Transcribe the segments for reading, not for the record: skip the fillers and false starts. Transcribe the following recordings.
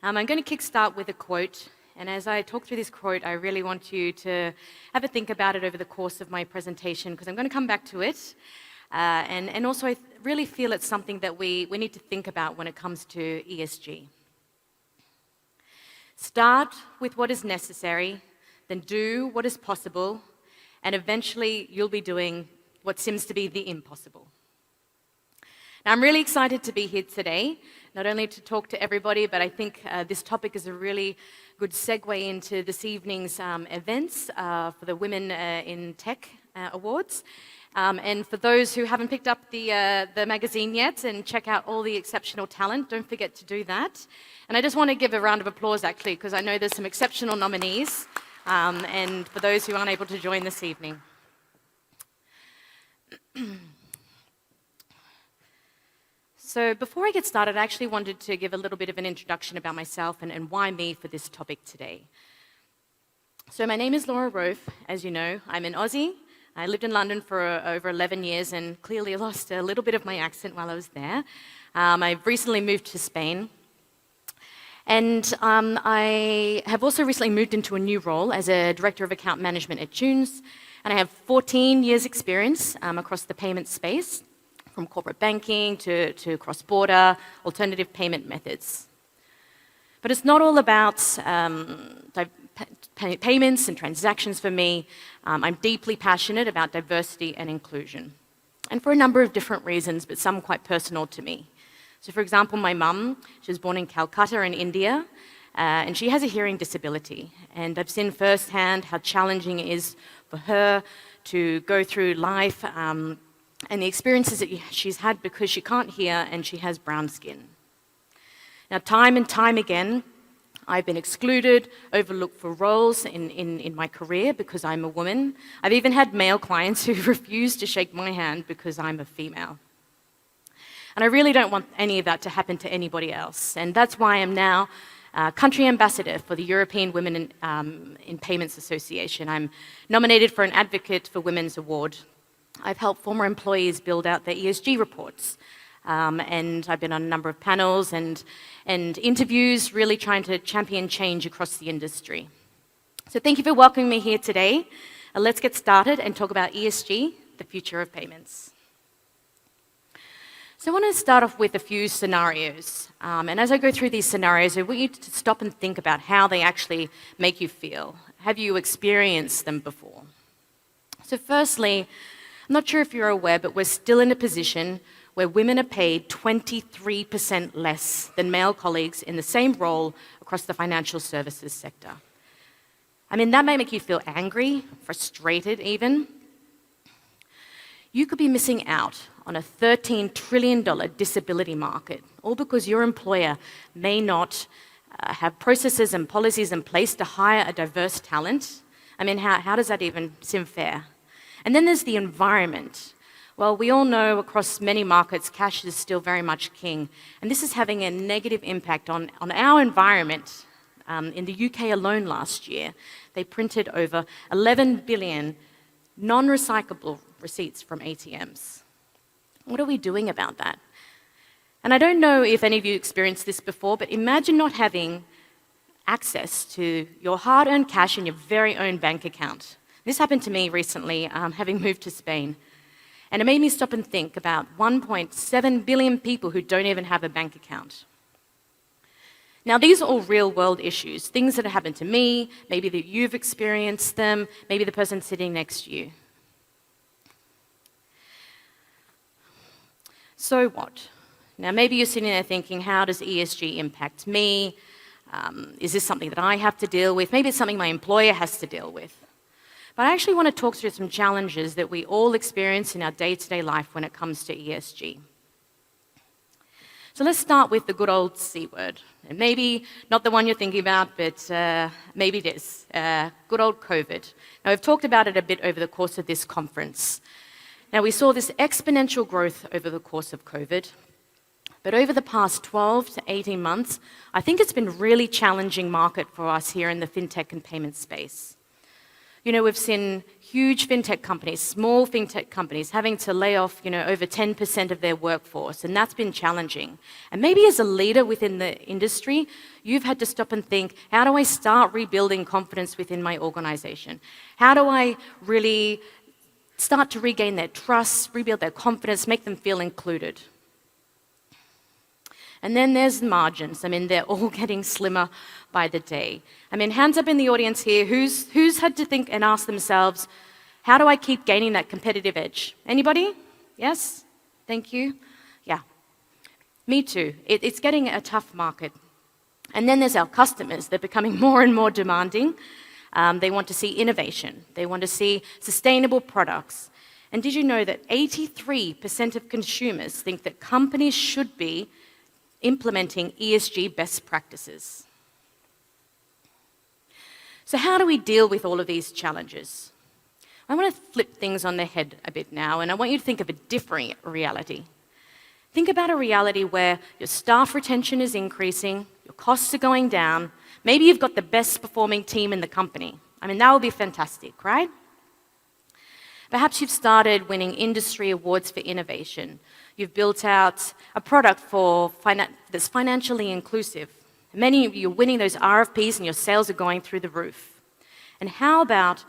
I'm going to kickstart with a quote, and as I talk through this quote, I really want you to have a think about it over the course of my presentation, because I'm going to come back to it. And also, I really feel it's something that we need to think about when it comes to ESG. Start with what is necessary, then do what is possible, and eventually you'll be doing what seems to be the impossible. Now, I'm really excited to be here today, not only to talk to everybody, but I think this topic is a really good segue into this evening's events for the Women in Tech Awards. And for those who haven't picked up the magazine yet and check out all the exceptional talent, don't forget to do that. And I just want to give a round of applause, actually, because I know there's some exceptional nominees, and for those who aren't able to join this evening. So before I get started, I actually wanted to give a little bit of an introduction about myself and why me for this topic today. So my name is Rofe. As you know, I'm an Aussie. I lived in London for over 11 years and clearly lost a little bit of my accent while I was there. I've recently moved to Spain. And I have also recently moved into a new role as a Director of Account Management at Thunes. And I have 14 years experience across the payment space, from corporate banking to cross-border alternative payment methods. But it's not all about payments and transactions for me. I'm deeply passionate about diversity and inclusion, and for a number of different reasons, but some quite personal to me. So for example, my mum, she was born in Calcutta in India, and she has a hearing disability. And I've seen firsthand how challenging it is for her to go through life and the experiences that she's had because she can't hear and she has brown skin. Now, time and time again, I've been excluded, overlooked for roles in my career because I'm a woman. I've even had male clients who refuse to shake my hand because I'm a female. And I really don't want any of that to happen to anybody else. And that's why I'm now country ambassador for the European Women in Payments Association. I'm nominated for an Advocate for Women's Award. I've helped former employees build out their ESG reports. And I've been on a number of panels and interviews, really trying to champion change across the industry. So thank you for welcoming me here today. Let's get started and talk about ESG, the future of payments. So I want to start off with a few scenarios. And as I go through these scenarios, I want you to stop and think about how they actually make you feel. Have you experienced them before? So firstly, I'm not sure if you're aware, but we're still in a position where women are paid 23% less than male colleagues in the same role across the financial services sector. I mean, that may make you feel angry, frustrated even. You could be missing out on a $13 trillion disability market, all because your employer may not have processes and policies in place to hire a diverse talent. I mean, how does that even seem fair? And then there's the environment. Well, we all know across many markets, cash is still very much king. And this is having a negative impact on our environment. In the UK alone last year, they printed over 11 billion non-recyclable receipts from ATMs. What are we doing about that? And I don't know if any of you experienced this before, but imagine not having access to your hard-earned cash in your very own bank account. This happened to me recently, having moved to Spain. And it made me stop and think about 1.7 billion people who don't even have a bank account. Now, these are all real-world issues, things that have happened to me, maybe that you've experienced them, maybe the person sitting next to you. So what? Now, maybe you're sitting there thinking, how does ESG impact me? Is this something that I have to deal with? Maybe it's something my employer has to deal with. But I actually want to talk through some challenges that we all experience in our day-to-day life when it comes to ESG. So let's start with the good old C word. And maybe not the one you're thinking about, but maybe it is. Good old COVID. Now, we've talked about it a bit over the course of this conference. Now, we saw this exponential growth over the course of COVID. But over the past 12 to 18 months, I think it's been a really challenging market for us here in the fintech and payment space. We've seen huge fintech companies, small fintech companies, having to lay off, over 10% of their workforce, and that's been challenging. And maybe as a leader within the industry, you've had to stop and think, how do I start rebuilding confidence within my organization? How do I really start to regain their trust, rebuild their confidence, make them feel included? And then there's margins. They're all getting slimmer by the day. Hands up in the audience here, who's had to think and ask themselves, how do I keep gaining that competitive edge? Anybody? Yes? Thank you. Yeah. Me too. It's getting a tough market. And then there's our customers. They're becoming more and more demanding. They want to see innovation. They want to see sustainable products. And did you know that 83% of consumers think that companies should be implementing ESG best practices? So how do we deal with all of these challenges? I want to flip things on their head a bit now, and I want you to think of a different reality. Think about a reality where your staff retention is increasing, your costs are going down, maybe you've got the best performing team in the company. That would be fantastic, right? Perhaps you've started winning industry awards for innovation. You've built out a product that's financially inclusive. Many of you are winning those RFPs and your sales are going through the roof. And how about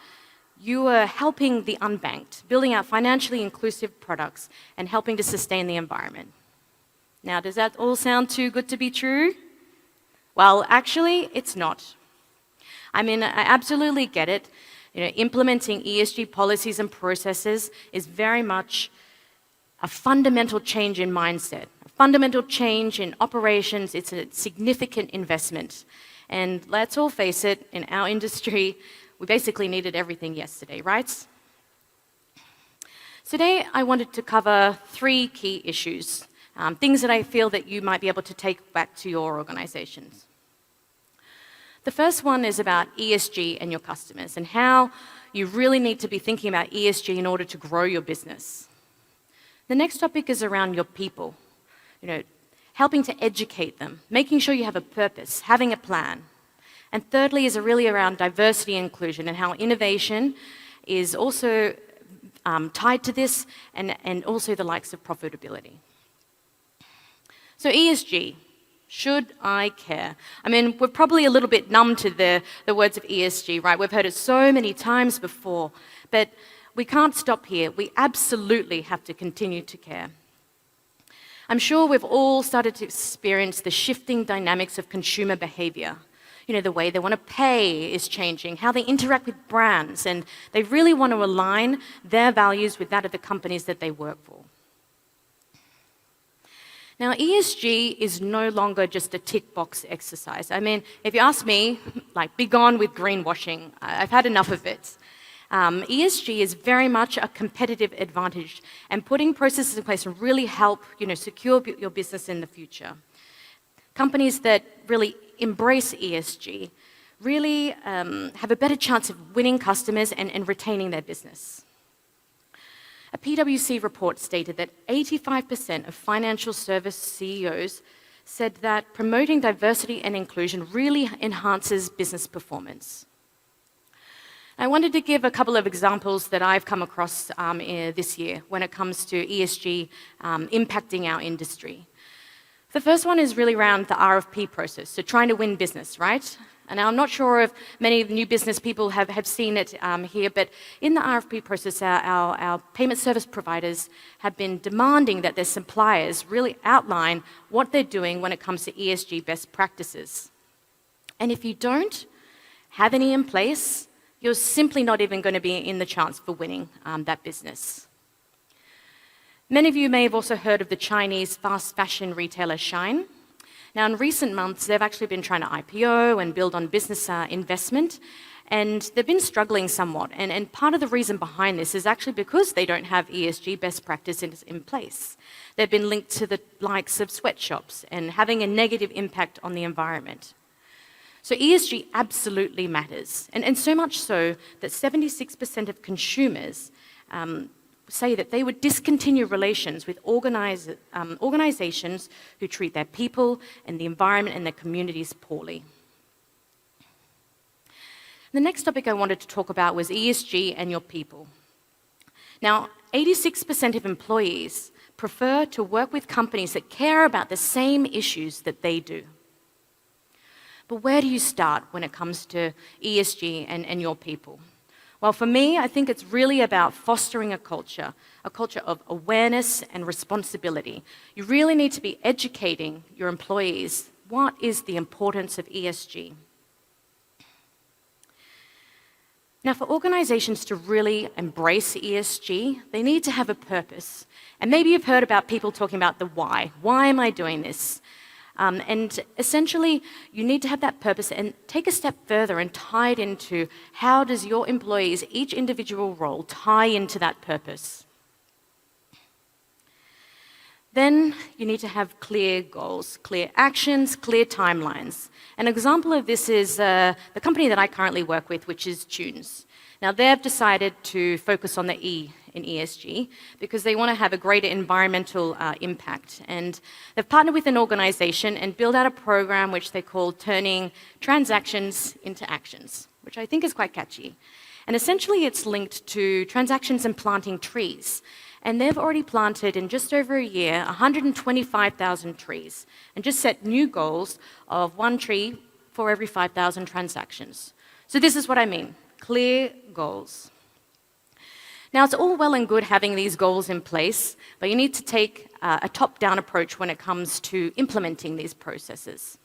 you are helping the unbanked, building out financially inclusive products and helping to sustain the environment? Now, does that all sound too good to be true? Well, actually, it's not. I absolutely get it. Implementing ESG policies and processes is very much a fundamental change in mindset, a fundamental change in operations. It's a significant investment. And let's all face it, in our industry, we basically needed everything yesterday, right? Today, I wanted to cover 3 key issues, things that I feel that you might be able to take back to your organizations. The first one is about ESG and your customers and how you really need to be thinking about ESG in order to grow your business. The next topic is around your people, helping to educate them, making sure you have a purpose, having a plan. And thirdly is really around diversity and inclusion and how innovation is also tied to this and also the likes of profitability. So ESG. Should I care? We're probably a little bit numb to the words of ESG, right? We've heard it so many times before, but we can't stop here. We absolutely have to continue to care. I'm sure we've all started to experience the shifting dynamics of consumer behavior. The way they want to pay is changing, how they interact with brands, and they really want to align their values with that of the companies that they work for. Now, ESG is no longer just a tick box exercise. If you ask me, be gone with greenwashing. I've had enough of it. ESG is very much a competitive advantage, and putting processes in place will really help, secure your business in the future. Companies that really embrace ESG really have a better chance of winning customers and retaining their business. A PwC report stated that 85% of financial service CEOs said that promoting diversity and inclusion really enhances business performance. I wanted to give a couple of examples that I've come across this year when it comes to ESG impacting our industry. The first one is really around the RFP process, so trying to win business, right? And I'm not sure if many of the new business people have seen it here, but in the RFP process, our payment service providers have been demanding that their suppliers really outline what they're doing when it comes to ESG best practices. And if you don't have any in place, you're simply not even going to be in the chance for winning that business. Many of you may have also heard of the Chinese fast fashion retailer Shein. Now, in recent months, they've actually been trying to IPO and build on business investment, and they've been struggling somewhat. And part of the reason behind this is actually because they don't have ESG best practices in place. They've been linked to the likes of sweatshops and having a negative impact on the environment. So ESG absolutely matters, and so much so that 76% of consumers say that they would discontinue relations with organizations who treat their people and the environment and their communities poorly. The next topic I wanted to talk about was ESG and your people. Now, 86% of employees prefer to work with companies that care about the same issues that they do. But where do you start when it comes to ESG and your people? Well, for me, I think it's really about fostering a culture of awareness and responsibility. You really need to be educating your employees. What is the importance of ESG? Now, for organizations to really embrace ESG, they need to have a purpose. And maybe you've heard about people talking about the why. Why am I doing this? And essentially, you need to have that purpose and take a step further and tie it into how does your employees, each individual role, tie into that purpose. Then you need to have clear goals, clear actions, clear timelines. An example of this is the company that I currently work with, which is Thunes. Now, they've decided to focus on the E in ESG because they want to have a greater environmental impact. And they've partnered with an organization and built out a program which they call Turning Transactions into Actions, which I think is quite catchy. And essentially, it's linked to transactions and planting trees. And they've already planted, in just over a year, 125,000 trees, and just set new goals of 1 tree for every 5,000 transactions. So this is what I mean, clear goals. Now, it's all well and good having these goals in place, but you need to take a top-down approach when it comes to implementing these processes.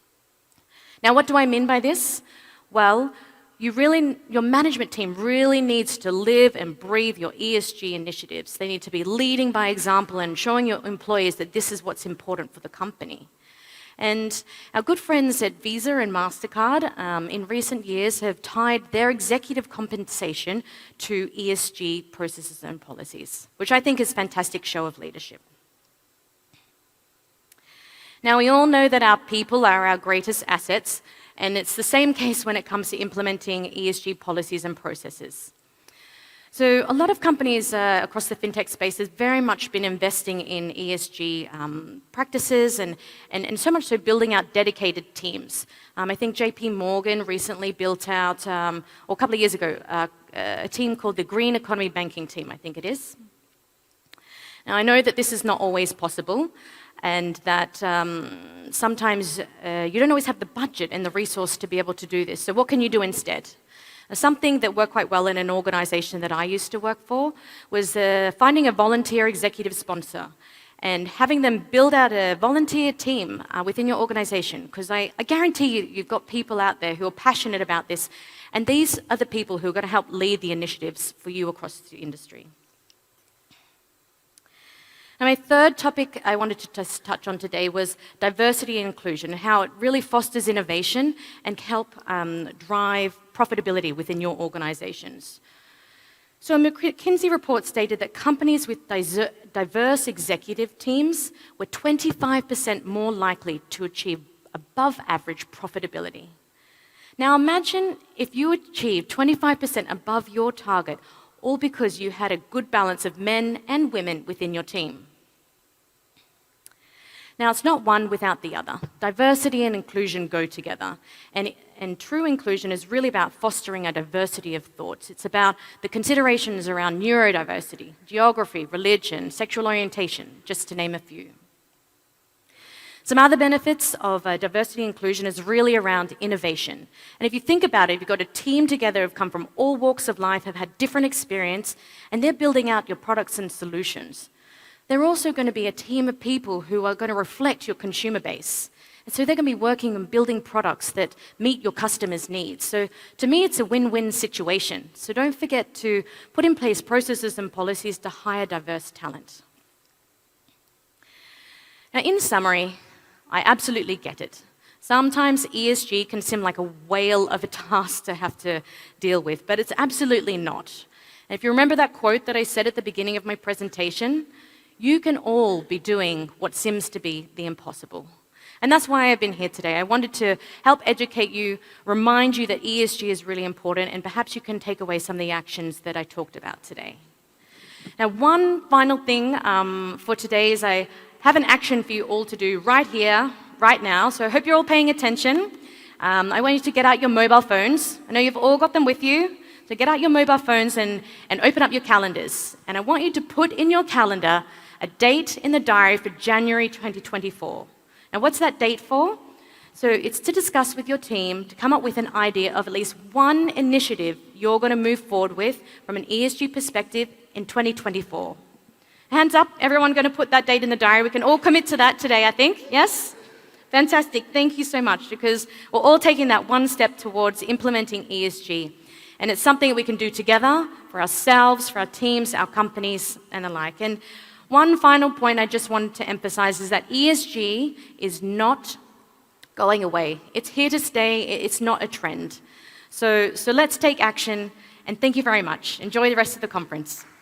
Now, what do I mean by this? Well, your management team really needs to live and breathe your ESG initiatives. They need to be leading by example and showing your employees that this is what's important for the company. And our good friends at Visa and MasterCard in recent years have tied their executive compensation to ESG processes and policies, which I think is a fantastic show of leadership. Now, we all know that our people are our greatest assets, and it's the same case when it comes to implementing ESG policies and processes. So a lot of companies across the fintech space have very much been investing in ESG practices and so much so building out dedicated teams. I think JP Morgan recently built out, or a couple of years ago, a team called the Green Economy Banking Team, I think it is. Now, I know that this is not always possible, and that sometimes you don't always have the budget and the resource to be able to do this. So what can you do instead? Something that worked quite well in an organization that I used to work for was finding a volunteer executive sponsor and having them build out a volunteer team within your organization. Because I guarantee you've got people out there who are passionate about this, and these are the people who are going to help lead the initiatives for you across the industry. Now, my third topic I wanted to just touch on today was diversity and inclusion, and how it really fosters innovation and help drive profitability within your organizations. So a McKinsey report stated that companies with diverse executive teams were 25% more likely to achieve above average profitability. Now imagine if you achieved 25% above your target, all because you had a good balance of men and women within your team. Now, it's not one without the other. Diversity and inclusion go together. And true inclusion is really about fostering a diversity of thoughts. It's about the considerations around neurodiversity, geography, religion, sexual orientation, just to name a few. Some other benefits of diversity and inclusion is really around innovation. And if you think about it, you've got a team together who've come from all walks of life, have had different experience, and they're building out your products and solutions. They're also going to be a team of people who are going to reflect your consumer base. And so they're going to be working on building products that meet your customers' needs. So to me, it's a win-win situation. So don't forget to put in place processes and policies to hire diverse talent. Now, in summary, I absolutely get it. Sometimes ESG can seem like a whale of a task to have to deal with, but it's absolutely not. And if you remember that quote that I said at the beginning of my presentation, you can all be doing what seems to be the impossible. And that's why I've been here today. I wanted to help educate you, remind you that ESG is really important, and perhaps you can take away some of the actions that I talked about today. Now, one final thing for today is I have an action for you all to do right here, right now. So I hope you're all paying attention. I want you to get out your mobile phones. I know you've all got them with you. So get out your mobile phones and open up your calendars. And I want you to put in your calendar a date in the diary for January 2024. Now, what's that date for? So it's to discuss with your team to come up with an idea of at least one initiative you're going to move forward with from an ESG perspective in 2024. Hands up, everyone going to put that date in the diary. We can all commit to that today, I think. Yes? Fantastic. Thank you so much, because we're all taking that one step towards implementing ESG. And it's something that we can do together for ourselves, for our teams, our companies, and the like. And one final point I just wanted to emphasize is that ESG is not going away. It's here to stay. It's not a trend. So let's take action, and thank you very much. Enjoy the rest of the conference.